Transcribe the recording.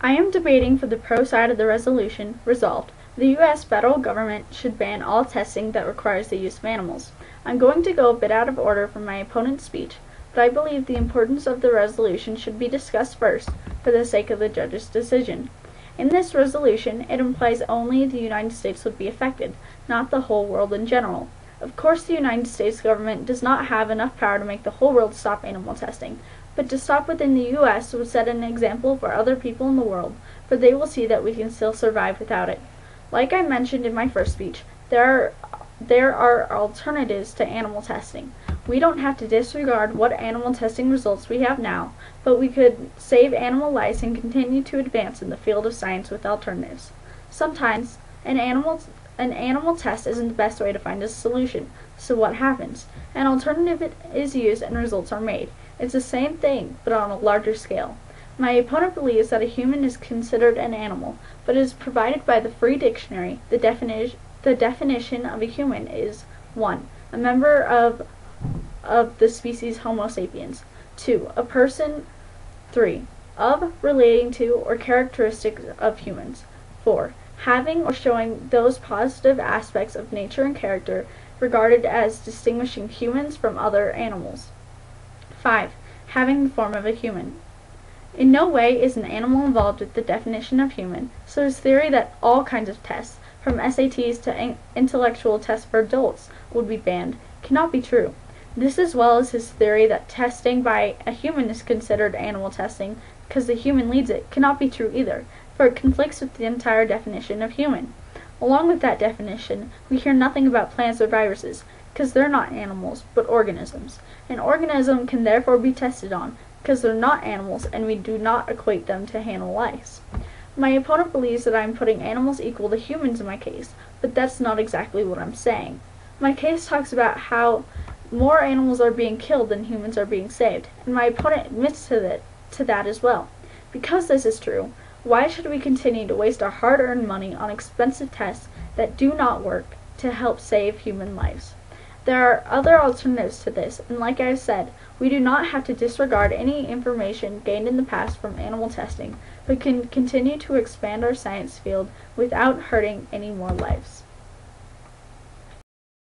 I am debating for the pro side of the resolution. Resolved: the U.S. federal government should ban all testing that requires the use of animals. I'm going to go a bit out of order from my opponent's speech, but I believe the importance of the resolution should be discussed first for the sake of the judge's decision. In this resolution, it implies only the United States would be affected, not the whole world in general. Of course, the United States government does not have enough power to make the whole world stop animal testing, but to stop within the U.S. would set an example for other people in the world, for they will see that we can still survive without it. Like I mentioned in my first speech, there are alternatives to animal testing. We don't have to disregard what animal testing results we have now, but we could save animal lives and continue to advance in the field of science with alternatives. Sometimes an animal test isn't the best way to find a solution, so what happens? An alternative is used and results are made. It's the same thing, but on a larger scale. My opponent believes that a human is considered an animal, but is provided by the Free Dictionary. The definition of a human is 1. A member of the species Homo sapiens. 2. A person. 3. Of, relating to, or characteristics of humans. 4. Having or showing those positive aspects of nature and character regarded as distinguishing humans from other animals. 5. Having the form of a human. In no way is an animal involved with the definition of human, so his theory that all kinds of tests, from SATs to intellectual tests for adults, would be banned cannot be true. This, as well as his theory that testing by a human is considered animal testing because the human leads it, cannot be true either, for it conflicts with the entire definition of human. Along with that definition, we hear nothing about plants or viruses, because they're not animals, but organisms. An organism can therefore be tested on, because they're not animals and we do not equate them to animal lives. My opponent believes that I am putting animals equal to humans in my case, but that's not exactly what I'm saying. My case talks about how more animals are being killed than humans are being saved, and my opponent admits to that as well. Because this is true, why should we continue to waste our hard-earned money on expensive tests that do not work to help save human lives? There are other alternatives to this, and like I said, we do not have to disregard any information gained in the past from animal testing, but can continue to expand our science field without hurting any more lives.